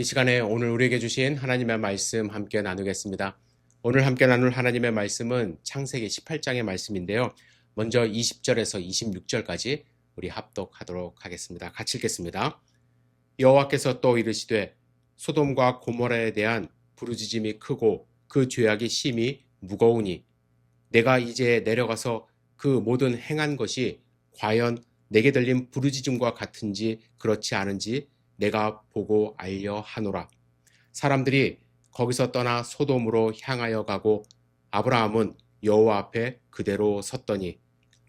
이 시간에 오늘 우리에게 주신 하나님의 말씀 함께 나누겠습니다. 오늘 함께 나눌 하나님의 말씀은 창세기 18장의 말씀인데요. 먼저 20절에서 26절까지 우리 합독하도록 하겠습니다. 같이 읽겠습니다. 여호와께서 또 이르시되 소돔과 고모라에 대한 부르짖음이 크고 그 죄악이 심히 무거우니 내가 이제 내려가서 그 모든 행한 것이 과연 내게 들린 부르짖음과 같은지 그렇지 않은지 내가 보고 알려 하노라. 사람들이 거기서 떠나 소돔으로 향하여 가고 아브라함은 여호와 앞에 그대로 섰더니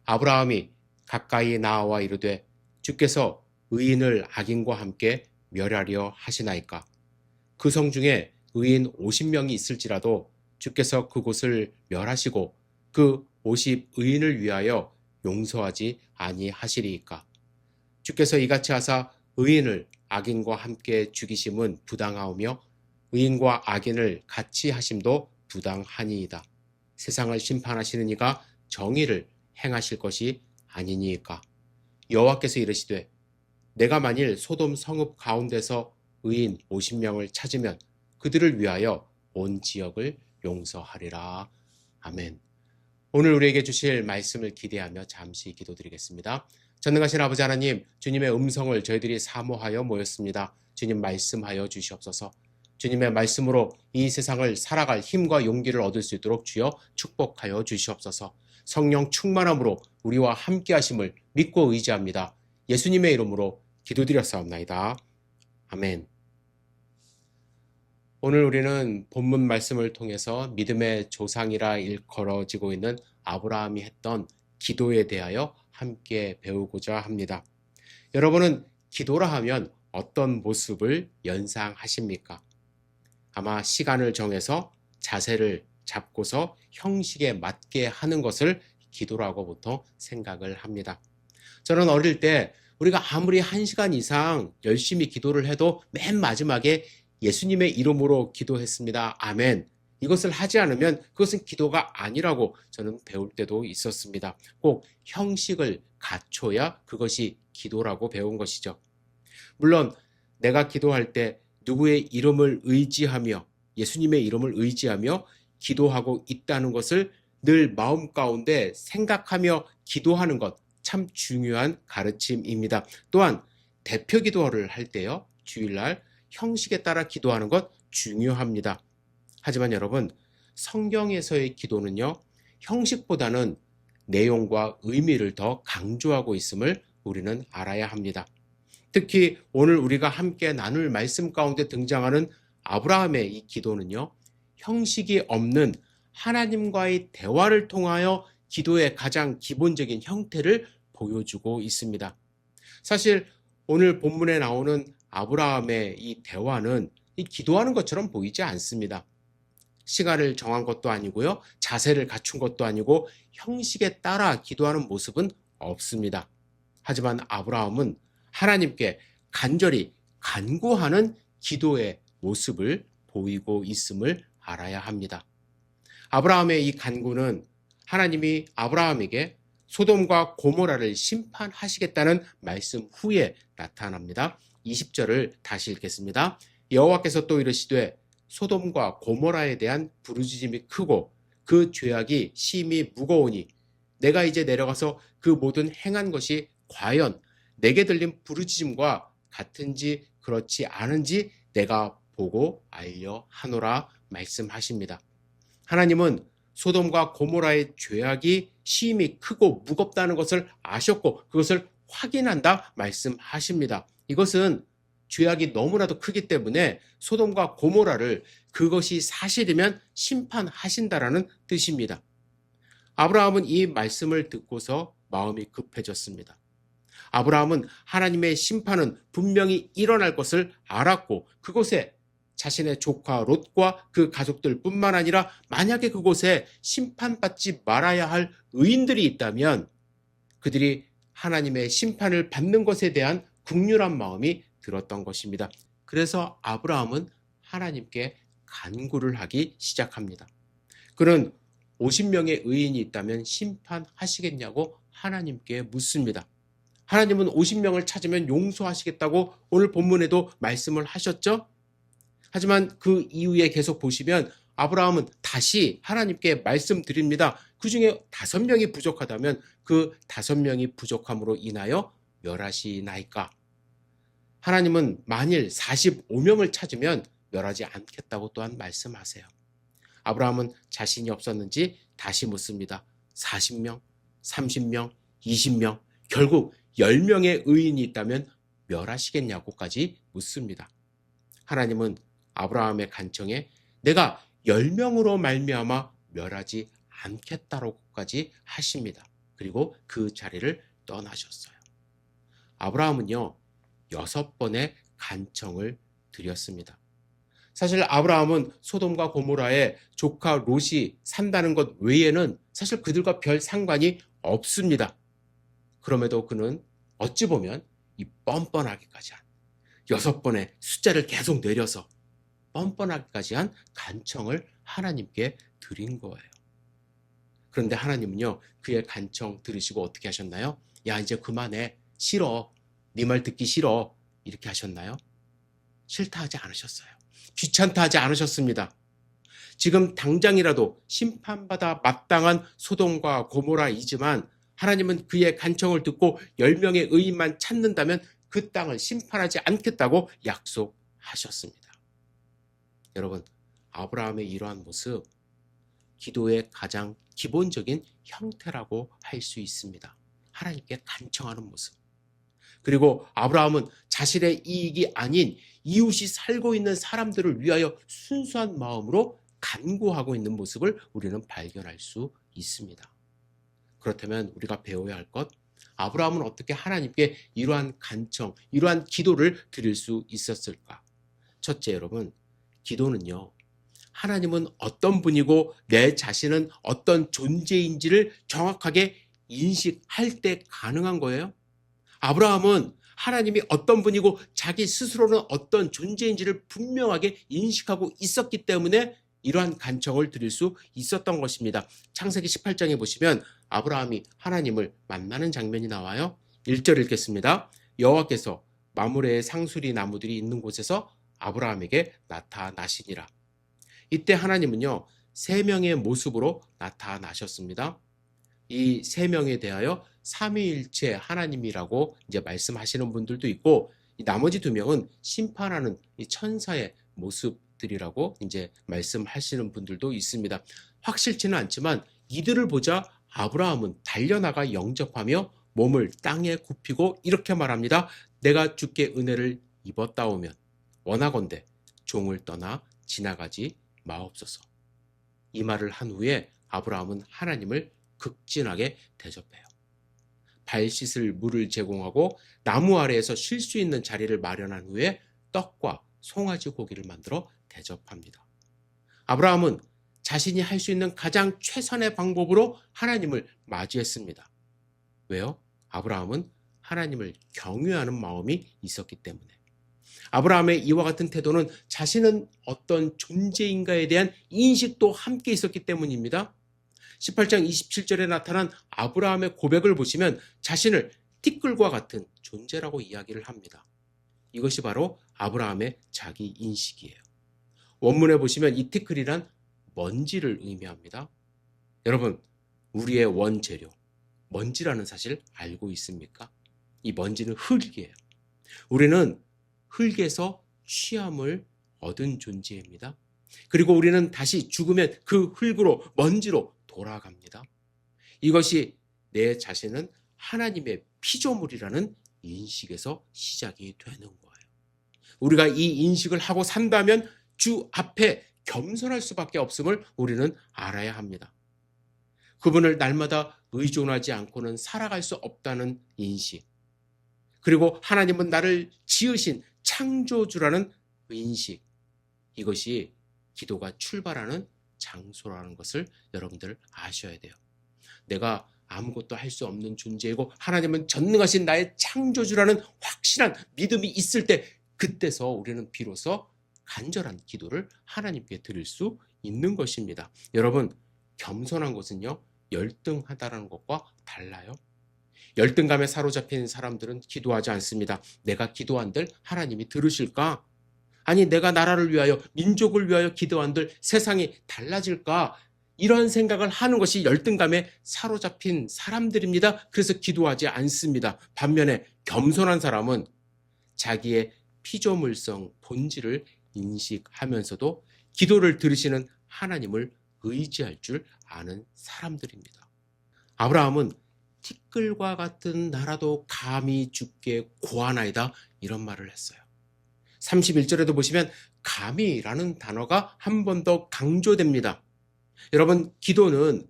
아브라함이 가까이 나아와 이르되 주께서 의인을 악인과 함께 멸하려 하시나이까. 그 성 중에 의인 50명이 있을지라도 주께서 그곳을 멸하시고 그 50 의인을 위하여 용서하지 아니하시리이까. 주께서 이같이 하사 의인을 악인과 함께 죽이심은 부당하오며 의인과 악인을 같이 하심도 부당하니이다. 세상을 심판하시는 이가 정의를 행하실 것이 아니니이까. 여호와께서 이르시되 내가 만일 소돔 성읍 가운데서 의인 50명을 찾으면 그들을 위하여 온 지역을 용서하리라. 아멘. 오늘 우리에게 주실 말씀을 기대하며 잠시 기도드리겠습니다. 전능하신 아버지 하나님, 주님의 음성을 저희들이 사모하여 모였습니다. 주님 말씀하여 주시옵소서. 주님의 말씀으로 이 세상을 살아갈 힘과 용기를 얻을 수 있도록 주여 축복하여 주시옵소서. 성령 충만함으로 우리와 함께 하심을 믿고 의지합니다. 예수님의 이름으로 기도드렸사옵나이다. 아멘. 오늘 우리는 본문 말씀을 통해서 믿음의 조상이라 일컬어지고 있는 아브라함이 했던 기도에 대하여 함께 배우고자 합니다. 여러분은 기도라 하면 어떤 모습을 연상하십니까? 아마 시간을 정해서 자세를 잡고서 형식에 맞게 하는 것을 기도라고 보통 생각을 합니다. 저는 어릴 때 우리가 아무리 1시간 이상 열심히 기도를 해도 맨 마지막에 예수님의 이름으로 기도했습니다. 아멘. 이것을 하지 않으면 그것은 기도가 아니라고 저는 배울 때도 있었습니다. 꼭 형식을 갖춰야 그것이 기도라고 배운 것이죠. 물론 내가 기도할 때 누구의 이름을 의지하며 예수님의 이름을 의지하며 기도하고 있다는 것을 늘 마음 가운데 생각하며 기도하는 것 참 중요한 가르침입니다. 또한 대표 기도를 할 때요, 주일날 형식에 따라 기도하는 것 중요합니다. 하지만 여러분, 성경에서의 기도는요, 형식보다는 내용과 의미를 더 강조하고 있음을 우리는 알아야 합니다. 특히 오늘 우리가 함께 나눌 말씀 가운데 등장하는 아브라함의 이 기도는요, 형식이 없는 하나님과의 대화를 통하여 기도의 가장 기본적인 형태를 보여주고 있습니다. 사실 오늘 본문에 나오는 아브라함의 이 대화는 이 기도하는 것처럼 보이지 않습니다. 시간을 정한 것도 아니고요, 자세를 갖춘 것도 아니고 형식에 따라 기도하는 모습은 없습니다. 하지만 아브라함은 하나님께 간절히 간구하는 기도의 모습을 보이고 있음을 알아야 합니다. 아브라함의 이 간구는 하나님이 아브라함에게 소돔과 고모라를 심판하시겠다는 말씀 후에 나타납니다. 20절을 다시 읽겠습니다. 여호와께서 또 이르시되 소돔과 고모라에 대한 부르짖음이 크고 그 죄악이 심히 무거우니 내가 이제 내려가서 그 모든 행한 것이 과연 내게 들린 부르짖음과 같은지 그렇지 않은지 내가 보고 알려 하노라 말씀하십니다. 하나님은 소돔과 고모라의 죄악이 심히 크고 무겁다는 것을 아셨고 그것을 확인한다 말씀하십니다. 이것은 죄악이 너무나도 크기 때문에 소돔과 고모라를 그것이 사실이면 심판하신다라는 뜻입니다. 아브라함은 이 말씀을 듣고서 마음이 급해졌습니다. 아브라함은 하나님의 심판은 분명히 일어날 것을 알았고 그곳에 자신의 조카 롯과 그 가족들 뿐만 아니라 만약에 그곳에 심판받지 말아야 할 의인들이 있다면 그들이 하나님의 심판을 받는 것에 대한 긍휼한 마음이 들었던 것입니다. 그래서 아브라함은 하나님께 간구를 하기 시작합니다. 그는 50명의 의인이 있다면 심판하시겠냐고 하나님께 묻습니다. 하나님은 50명을 찾으면 용서하시겠다고 오늘 본문에도 말씀을 하셨죠? 하지만 그 이후에 계속 보시면 아브라함은 다시 하나님께 말씀드립니다. 그 중에 5명이 부족하다면 그 5명이 부족함으로 인하여 멸하시나이까? 하나님은 만일 45명을 찾으면 멸하지 않겠다고 또한 말씀하세요. 아브라함은 자신이 없었는지 다시 묻습니다. 40명, 30명, 20명, 결국 10명의 의인이 있다면 멸하시겠냐고까지 묻습니다. 하나님은 아브라함의 간청에 내가 10명으로 말미암아 멸하지 않겠다고까지 하십니다. 그리고 그 자리를 떠나셨어요. 아브라함은요, 6번의 간청을 드렸습니다. 사실 아브라함은 소돔과 고모라의 조카 롯이 산다는 것 외에는 사실 그들과 별 상관이 없습니다. 그럼에도 그는 어찌 보면 이 뻔뻔하기까지 한 6번의 숫자를 계속 내려서 뻔뻔하기까지 한 간청을 하나님께 드린 거예요. 그런데 하나님은요, 그의 간청 들으시고 어떻게 하셨나요? 야, 이제 그만해. 싫어. 네 말 듣기 싫어. 이렇게 하셨나요? 싫다 하지 않으셨어요. 귀찮다 하지 않으셨습니다. 지금 당장이라도 심판받아 마땅한 소돔과 고모라이지만 하나님은 그의 간청을 듣고 10명의 의인만 찾는다면 그 땅을 심판하지 않겠다고 약속하셨습니다. 여러분, 아브라함의 이러한 모습, 기도의 가장 기본적인 형태라고 할 수 있습니다. 하나님께 간청하는 모습. 그리고 아브라함은 자신의 이익이 아닌 이웃이 살고 있는 사람들을 위하여 순수한 마음으로 간구하고 있는 모습을 우리는 발견할 수 있습니다. 그렇다면 우리가 배워야 할 것, 아브라함은 어떻게 하나님께 이러한 간청, 이러한 기도를 드릴 수 있었을까? 첫째, 여러분, 기도는요, 하나님은 어떤 분이고 내 자신은 어떤 존재인지를 정확하게 인식할 때 가능한 거예요. 아브라함은 하나님이 어떤 분이고 자기 스스로는 어떤 존재인지를 분명하게 인식하고 있었기 때문에 이러한 간청을 드릴 수 있었던 것입니다. 창세기 18장에 보시면 아브라함이 하나님을 만나는 장면이 나와요. 1절 읽겠습니다. 여호와께서 마므레의 상수리 나무들이 있는 곳에서 아브라함에게 나타나시니라. 이때 하나님은요, 3명의 모습으로 나타나셨습니다. 이 3명에 대하여 삼위일체 하나님이라고 이제 말씀하시는 분들도 있고, 나머지 2명은 심판하는 이 천사의 모습들이라고 이제 말씀하시는 분들도 있습니다. 확실치는 않지만 이들을 보자 아브라함은 달려나가 영접하며 몸을 땅에 굽히고 이렇게 말합니다. 내가 주께 은혜를 입었다오면 원하건대 종을 떠나 지나가지 마옵소서. 이 말을 한 후에 아브라함은 하나님을 극진하게 대접해요. 발 씻을 물을 제공하고 나무 아래에서 쉴 수 있는 자리를 마련한 후에 떡과 송아지 고기를 만들어 대접합니다. 아브라함은 자신이 할 수 있는 가장 최선의 방법으로 하나님을 맞이했습니다. 왜요? 아브라함은 하나님을 경외하는 마음이 있었기 때문에. 아브라함의 이와 같은 태도는 자신은 어떤 존재인가에 대한 인식도 함께 있었기 때문입니다. 18장 27절에 나타난 아브라함의 고백을 보시면 자신을 티끌과 같은 존재라고 이야기를 합니다. 이것이 바로 아브라함의 자기 인식이에요. 원문에 보시면 이 티끌이란 먼지를 의미합니다. 여러분, 우리의 원재료, 먼지라는 사실 알고 있습니까? 이 먼지는 흙이에요. 우리는 흙에서 취함을 얻은 존재입니다. 그리고 우리는 다시 죽으면 그 흙으로, 먼지로 돌아갑니다. 이것이 내 자신은 하나님의 피조물이라는 인식에서 시작이 되는 거예요. 우리가 이 인식을 하고 산다면 주 앞에 겸손할 수밖에 없음을 우리는 알아야 합니다. 그분을 날마다 의존하지 않고는 살아갈 수 없다는 인식, 그리고 하나님은 나를 지으신 창조주라는 인식, 이것이 기도가 출발하는 장소라는 것을 여러분들 아셔야 돼요. 내가 아무것도 할 수 없는 존재이고 하나님은 전능하신 나의 창조주라는 확실한 믿음이 있을 때, 그때서 우리는 비로소 간절한 기도를 하나님께 드릴 수 있는 것입니다. 여러분, 겸손한 것은요, 열등하다라는 것과 달라요. 열등감에 사로잡힌 사람들은 기도하지 않습니다. 내가 기도한들 하나님이 들으실까? 아니 내가 나라를 위하여 민족을 위하여 기도한들 세상이 달라질까? 이런 생각을 하는 것이 열등감에 사로잡힌 사람들입니다. 그래서 기도하지 않습니다. 반면에 겸손한 사람은 자기의 피조물성 본질을 인식하면서도 기도를 들으시는 하나님을 의지할 줄 아는 사람들입니다. 아브라함은 티끌과 같은 나라도 감히 주께 고하나이다 이런 말을 했어요. 31절에도 보시면 감히라는 단어가 한 번 더 강조됩니다. 여러분, 기도는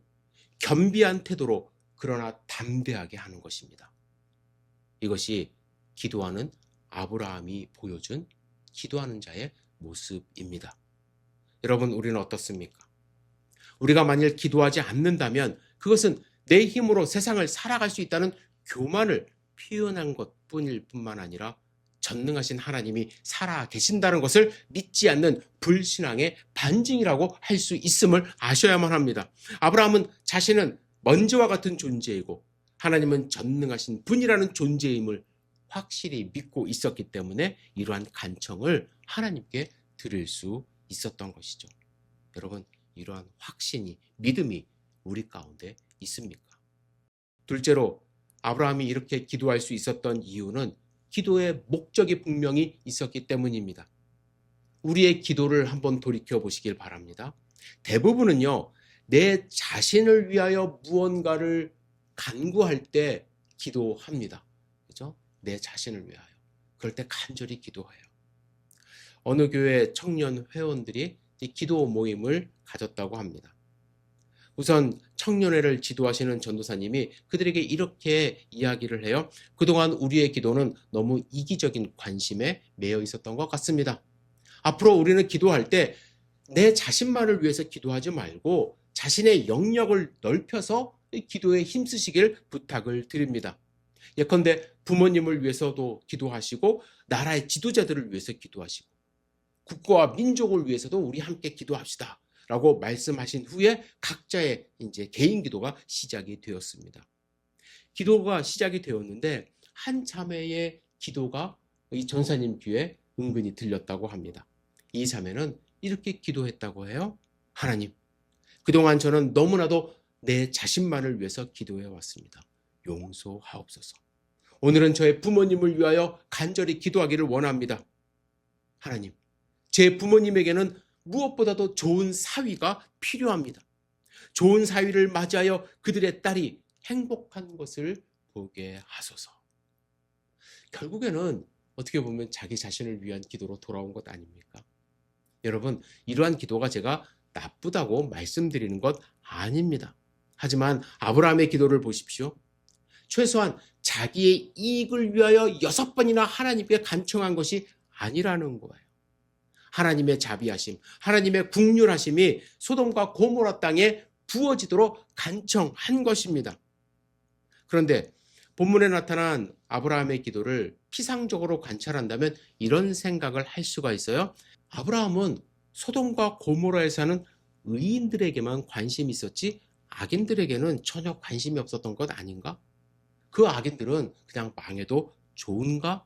겸비한 태도로 그러나 담대하게 하는 것입니다. 이것이 기도하는 아브라함이 보여준 기도하는 자의 모습입니다. 여러분, 우리는 어떻습니까? 우리가 만일 기도하지 않는다면 그것은 내 힘으로 세상을 살아갈 수 있다는 교만을 표현한 것뿐일 뿐만 아니라 전능하신 하나님이 살아 계신다는 것을 믿지 않는 불신앙의 반증이라고 할 수 있음을 아셔야만 합니다. 아브라함은 자신은 먼지와 같은 존재이고 하나님은 전능하신 분이라는 존재임을 확실히 믿고 있었기 때문에 이러한 간청을 하나님께 드릴 수 있었던 것이죠. 여러분, 이러한 확신이, 믿음이 우리 가운데 있습니까? 둘째로 아브라함이 이렇게 기도할 수 있었던 이유는 기도의 목적이 분명히 있었기 때문입니다. 우리의 기도를 한번 돌이켜 보시길 바랍니다. 대부분은요, 내 자신을 위하여 무언가를 간구할 때 기도합니다. 그죠? 내 자신을 위하여. 그럴 때 간절히 기도해요. 어느 교회 청년 회원들이 기도 모임을 가졌다고 합니다. 우선 청년회를 지도하시는 전도사님이 그들에게 이렇게 이야기를 해요. 그동안 우리의 기도는 너무 이기적인 관심에 매여 있었던 것 같습니다. 앞으로 우리는 기도할 때 내 자신만을 위해서 기도하지 말고 자신의 영역을 넓혀서 기도에 힘쓰시길 부탁을 드립니다. 예컨대 부모님을 위해서도 기도하시고 나라의 지도자들을 위해서 기도하시고 국가와 민족을 위해서도 우리 함께 기도합시다. 라고 말씀하신 후에 각자의 이제 개인 기도가 시작이 되었습니다. 기도가 시작이 되었는데 한 자매의 기도가 이 전사님 귀에 은근히 들렸다고 합니다. 이 자매는 이렇게 기도했다고 해요. 하나님, 그동안 저는 너무나도 내 자신만을 위해서 기도해 왔습니다. 용서하옵소서. 오늘은 저의 부모님을 위하여 간절히 기도하기를 원합니다. 하나님, 제 부모님에게는 무엇보다도 좋은 사위가 필요합니다. 좋은 사위를 맞이하여 그들의 딸이 행복한 것을 보게 하소서. 결국에는 어떻게 보면 자기 자신을 위한 기도로 돌아온 것 아닙니까? 여러분, 이러한 기도가 제가 나쁘다고 말씀드리는 것 아닙니다. 하지만 아브라함의 기도를 보십시오. 최소한 자기의 이익을 위하여 6번이나 하나님께 간청한 것이 아니라는 거예요. 하나님의 자비하심, 하나님의 긍휼하심이 소돔과 고모라 땅에 부어지도록 간청한 것입니다. 그런데 본문에 나타난 아브라함의 기도를 피상적으로 관찰한다면 이런 생각을 할 수가 있어요. 아브라함은 소돔과 고모라에 사는 의인들에게만 관심이 있었지 악인들에게는 전혀 관심이 없었던 것 아닌가? 그 악인들은 그냥 망해도 좋은가?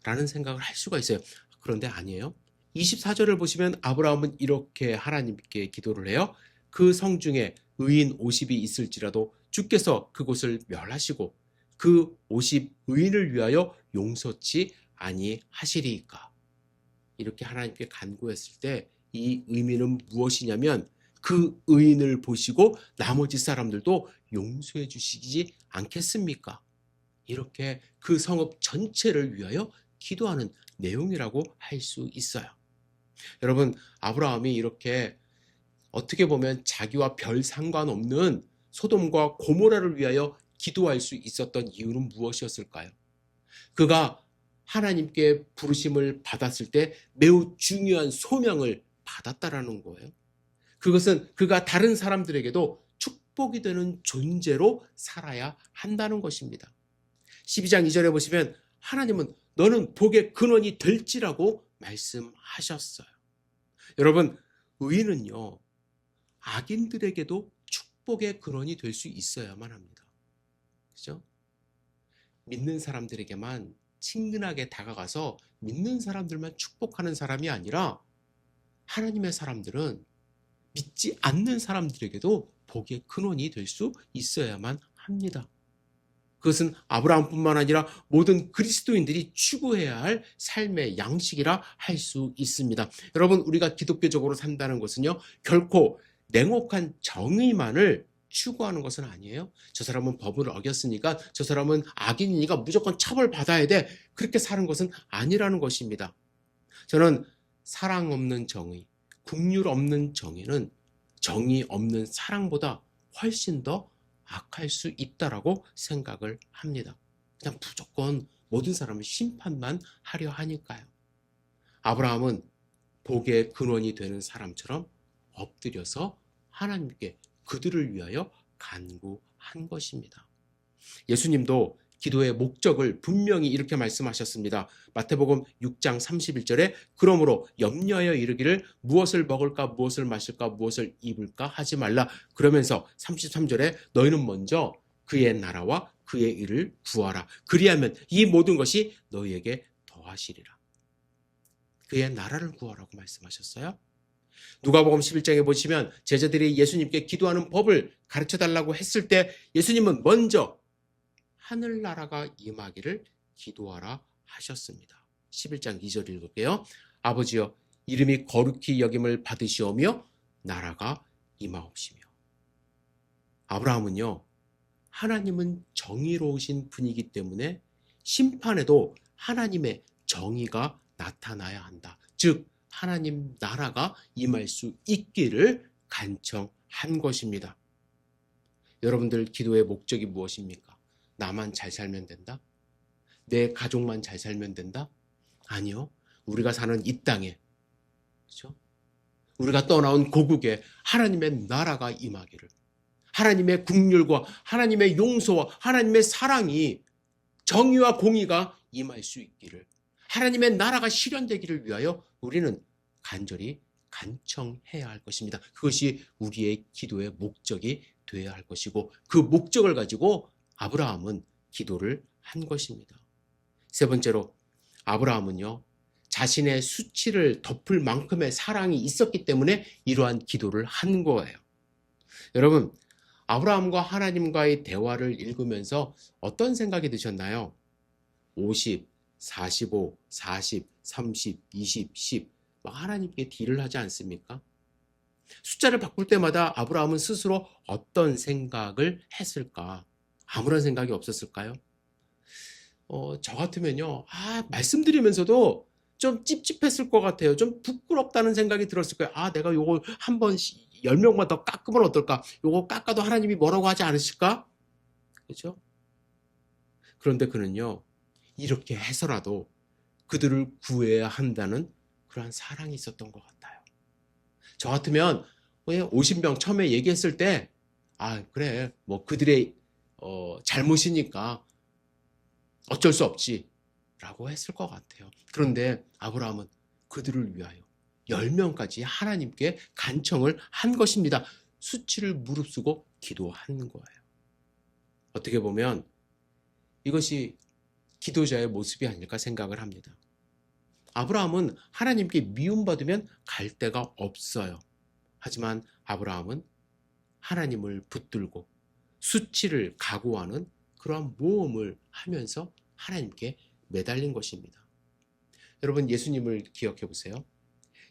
라는 생각을 할 수가 있어요. 그런데 아니에요. 24절을 보시면 아브라함은 이렇게 하나님께 기도를 해요. 그 성 중에 의인 50이 있을지라도 주께서 그곳을 멸하시고 그 50 의인을 위하여 용서치 아니하시리이까. 이렇게 하나님께 간구했을 때 이 의미는 무엇이냐면 그 의인을 보시고 나머지 사람들도 용서해 주시지 않겠습니까? 이렇게 그 성읍 전체를 위하여 기도하는 내용이라고 할 수 있어요. 여러분, 아브라함이 이렇게 어떻게 보면 자기와 별 상관없는 소돔과 고모라를 위하여 기도할 수 있었던 이유는 무엇이었을까요? 그가 하나님께 부르심을 받았을 때 매우 중요한 소명을 받았다라는 거예요. 그것은 그가 다른 사람들에게도 축복이 되는 존재로 살아야 한다는 것입니다. 12장 2절에 보시면 하나님은 너는 복의 근원이 될지라고 말씀하셨어요. 여러분, 의인은요, 악인들에게도 축복의 근원이 될 수 있어야만 합니다. 그죠? 믿는 사람들에게만 친근하게 다가가서 믿는 사람들만 축복하는 사람이 아니라 하나님의 사람들은 믿지 않는 사람들에게도 복의 근원이 될 수 있어야만 합니다. 그것은 아브라함뿐만 아니라 모든 그리스도인들이 추구해야 할 삶의 양식이라 할 수 있습니다. 여러분, 우리가 기독교적으로 산다는 것은요, 결코 냉혹한 정의만을 추구하는 것은 아니에요. 저 사람은 법을 어겼으니까, 저 사람은 악인이니까 무조건 처벌받아야 돼. 그렇게 사는 것은 아니라는 것입니다. 저는 사랑 없는 정의, 긍휼 없는 정의는 정의 없는 사랑보다 훨씬 더 악할 수 있다라고 생각을 합니다. 그냥 무조건 모든 사람을 심판만 하려 하니까요. 아브라함은 복의 근원이 되는 사람처럼 엎드려서 하나님께 그들을 위하여 간구한 것입니다. 예수님도 기도의 목적을 분명히 이렇게 말씀하셨습니다. 마태복음 6장 31절에 그러므로 염려하여 이르기를 무엇을 먹을까 무엇을 마실까 무엇을 입을까 하지 말라. 그러면서 33절에 너희는 먼저 그의 나라와 그의 일을 구하라. 그리하면 이 모든 것이 너희에게 더하시리라. 그의 나라를 구하라고 말씀하셨어요. 누가복음 11장에 보시면 제자들이 예수님께 기도하는 법을 가르쳐달라고 했을 때 예수님은 먼저 하늘나라가 임하기를 기도하라 하셨습니다. 11장 2절 읽을게요. 아버지여 이름이 거룩히 여김을 받으시오며 나라가 임하옵시며. 아브라함은요, 하나님은 정의로우신 분이기 때문에 심판에도 하나님의 정의가 나타나야 한다. 즉 하나님 나라가 임할 수 있기를 간청한 것입니다. 여러분들 기도의 목적이 무엇입니까? 나만 잘 살면 된다? 내 가족만 잘 살면 된다? 아니요. 우리가 사는 이 땅에, 그렇죠? 우리가 떠나온 고국에 하나님의 나라가 임하기를, 하나님의 긍휼과 하나님의 용서와 하나님의 사랑이, 정의와 공의가 임할 수 있기를, 하나님의 나라가 실현되기를 위하여 우리는 간절히 간청해야 할 것입니다. 그것이 우리의 기도의 목적이 되어야 할 것이고, 그 목적을 가지고 아브라함은 기도를 한 것입니다. 세 번째로 아브라함은요, 자신의 수치를 덮을 만큼의 사랑이 있었기 때문에 이러한 기도를 한 거예요. 여러분, 아브라함과 하나님과의 대화를 읽으면서 어떤 생각이 드셨나요? 50, 45, 40, 30, 20, 10 하나님께 딜을 하지 않습니까? 숫자를 바꿀 때마다 아브라함은 스스로 어떤 생각을 했을까? 아무런 생각이 없었을까요? 저 같으면요, 말씀드리면서도 좀 찝찝했을 것 같아요. 좀 부끄럽다는 생각이 들었을 거예요. 내가 요거 한 번 10명만 더 깎으면 어떨까? 요거 깎아도 하나님이 뭐라고 하지 않으실까? 그렇죠? 그런데 그는요, 이렇게 해서라도 그들을 구해야 한다는 그러한 사랑이 있었던 것 같아요. 저 같으면 50명 처음에 얘기했을 때 그래, 뭐 그들의 잘못이니까 어쩔 수 없지 라고 했을 것 같아요. 그런데 아브라함은 그들을 위하여 10명까지 하나님께 간청을 한 것입니다. 수치를 무릅쓰고 기도한 거예요. 어떻게 보면 이것이 기도자의 모습이 아닐까 생각을 합니다. 아브라함은 하나님께 미움받으면 갈 데가 없어요. 하지만 아브라함은 하나님을 붙들고 수치를 각오하는 그러한 모험을 하면서 하나님께 매달린 것입니다. 여러분, 예수님을 기억해 보세요.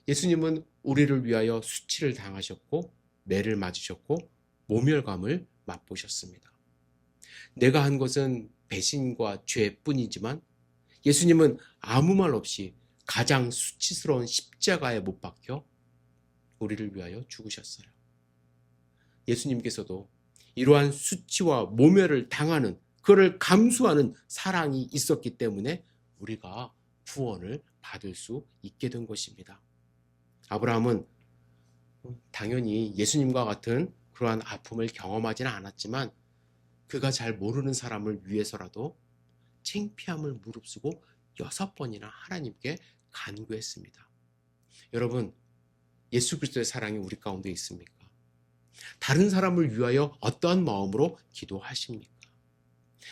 예수님은 우리를 위하여 수치를 당하셨고 매를 맞으셨고 모멸감을 맛보셨습니다. 내가 한 것은 배신과 죄뿐이지만 예수님은 아무 말 없이 가장 수치스러운 십자가에 못 박혀 우리를 위하여 죽으셨어요. 예수님께서도 이러한 수치와 모멸을 당하는, 그를 감수하는 사랑이 있었기 때문에 우리가 구원을 받을 수 있게 된 것입니다. 아브라함은 당연히 예수님과 같은 그러한 아픔을 경험하지는 않았지만 그가 잘 모르는 사람을 위해서라도 창피함을 무릅쓰고 6번이나 하나님께 간구했습니다. 여러분, 예수 그리스도의 사랑이 우리 가운데 있습니까? 다른 사람을 위하여 어떠한 마음으로 기도하십니까?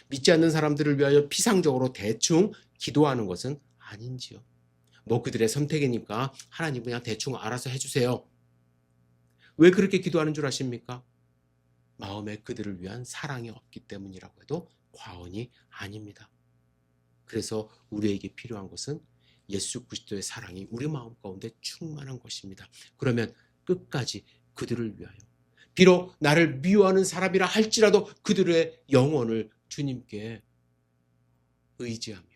믿지 않는 사람들을 위하여 피상적으로 대충 기도하는 것은 아닌지요? 뭐 그들의 선택이니까 하나님 그냥 대충 알아서 해주세요. 왜 그렇게 기도하는 줄 아십니까? 마음에 그들을 위한 사랑이 없기 때문이라고 해도 과언이 아닙니다. 그래서 우리에게 필요한 것은 예수 그리스도의 사랑이 우리 마음 가운데 충만한 것입니다. 그러면 끝까지 그들을 위하여, 비록 나를 미워하는 사람이라 할지라도 그들의 영혼을 주님께 의지하며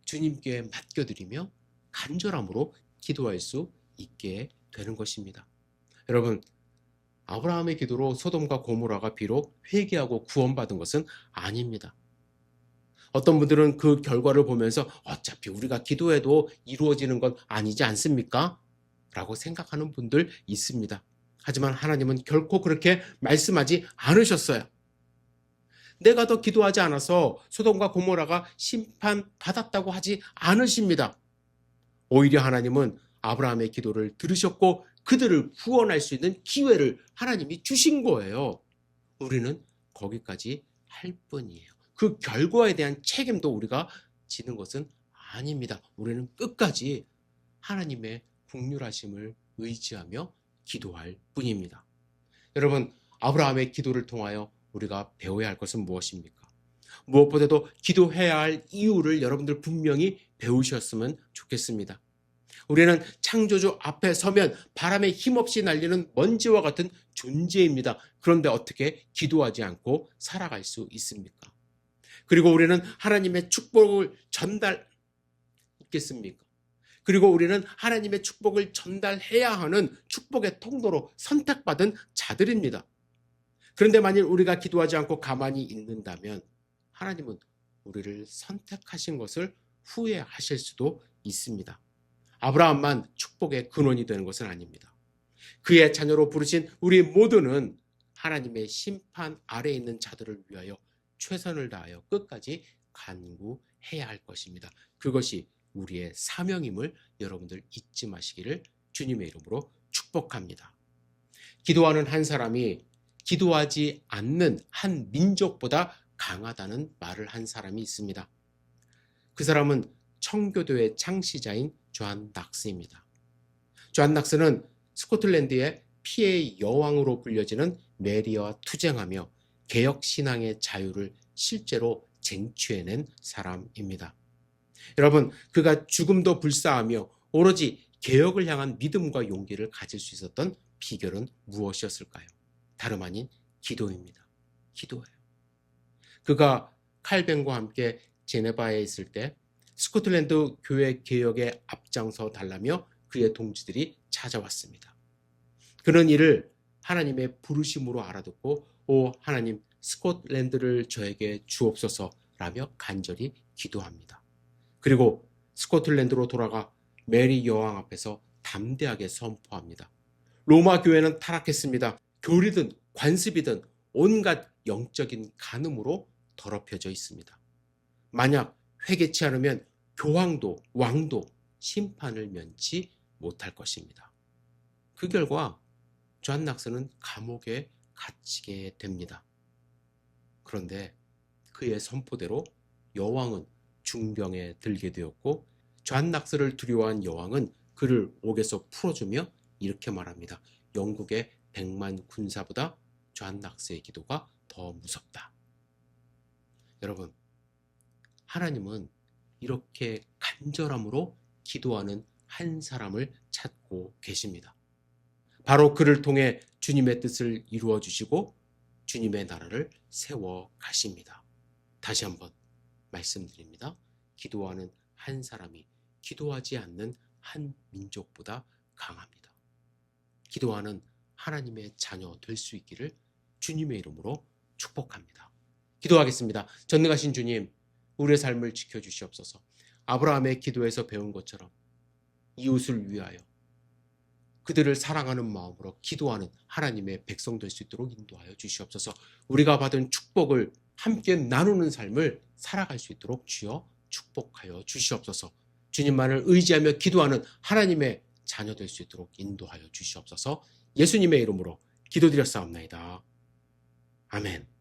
주님께 맡겨드리며 간절함으로 기도할 수 있게 되는 것입니다. 여러분, 아브라함의 기도로 소돔과 고모라가 비록 회개하고 구원받은 것은 아닙니다. 어떤 분들은 그 결과를 보면서 어차피 우리가 기도해도 이루어지는 건 아니지 않습니까? 라고 생각하는 분들 있습니다. 하지만 하나님은 결코 그렇게 말씀하지 않으셨어요. 내가 더 기도하지 않아서 소돔과 고모라가 심판받았다고 하지 않으십니다. 오히려 하나님은 아브라함의 기도를 들으셨고 그들을 구원할 수 있는 기회를 하나님이 주신 거예요. 우리는 거기까지 할 뿐이에요. 그 결과에 대한 책임도 우리가 지는 것은 아닙니다. 우리는 끝까지 하나님의 긍휼하심을 의지하며 기도할 뿐입니다. 여러분, 아브라함의 기도를 통하여 우리가 배워야 할 것은 무엇입니까? 무엇보다도 기도해야 할 이유를 여러분들 분명히 배우셨으면 좋겠습니다. 우리는 창조주 앞에 서면 바람에 힘없이 날리는 먼지와 같은 존재입니다. 그런데 어떻게 기도하지 않고 살아갈 수 있습니까? 그리고 우리는 하나님의 축복을 있겠습니까? 그리고 우리는 하나님의 축복을 전달해야 하는 축복의 통로로 선택받은 자들입니다. 그런데 만일 우리가 기도하지 않고 가만히 있는다면 하나님은 우리를 선택하신 것을 후회하실 수도 있습니다. 아브라함만 축복의 근원이 되는 것은 아닙니다. 그의 자녀로 부르신 우리 모두는 하나님의 심판 아래에 있는 자들을 위하여 최선을 다하여 끝까지 간구해야 할 것입니다. 그것이 우리의 사명임을 여러분들 잊지 마시기를 주님의 이름으로 축복합니다. 기도하는 한 사람이 기도하지 않는 한 민족보다 강하다는 말을 한 사람이 있습니다. 그 사람은 청교도의 창시자인 존 낙스입니다. 존 낙스는 스코틀랜드의 피해의 여왕으로 불려지는 메리와 투쟁하며 개혁신앙의 자유를 실제로 쟁취해낸 사람입니다. 여러분, 그가 죽음도 불사하며 오로지 개혁을 향한 믿음과 용기를 가질 수 있었던 비결은 무엇이었을까요? 다름 아닌 기도입니다. 기도예요. 그가 칼뱅과 함께 제네바에 있을 때 스코틀랜드 교회 개혁에 앞장서 달라며 그의 동지들이 찾아왔습니다. 그런 일을 하나님의 부르심으로 알아듣고 오 하나님 스코틀랜드를 저에게 주옵소서라며 간절히 기도합니다. 그리고 스코틀랜드로 돌아가 메리 여왕 앞에서 담대하게 선포합니다. 로마 교회는 타락했습니다. 교리든 관습이든 온갖 영적인 간음으로 더럽혀져 있습니다. 만약 회개치 않으면 교황도 왕도 심판을 면치 못할 것입니다. 그 결과 존 낙스는 감옥에 갇히게 됩니다. 그런데 그의 선포대로 여왕은 중병에 들게 되었고 존 낙스를 두려워한 여왕은 그를 옥에서 풀어주며 이렇게 말합니다. 영국의 100만 군사보다 존 낙스의 기도가 더 무섭다. 여러분, 하나님은 이렇게 간절함으로 기도하는 한 사람을 찾고 계십니다. 바로 그를 통해 주님의 뜻을 이루어 주시고 주님의 나라를 세워 가십니다. 다시 한번 말씀드립니다. 기도하는 한 사람이 기도하지 않는 한 민족보다 강합니다. 기도하는 하나님의 자녀 될 수 있기를 주님의 이름으로 축복합니다. 기도하겠습니다. 전능하신 주님, 우리의 삶을 지켜주시옵소서. 아브라함의 기도에서 배운 것처럼 이웃을 위하여 그들을 사랑하는 마음으로 기도하는 하나님의 백성 될 수 있도록 인도하여 주시옵소서. 우리가 받은 축복을 함께 나누는 삶을 살아갈 수 있도록 주여 축복하여 주시옵소서. 주님만을 의지하며 기도하는 하나님의 자녀 될 수 있도록 인도하여 주시옵소서. 예수님의 이름으로 기도드렸사옵나이다. 아멘.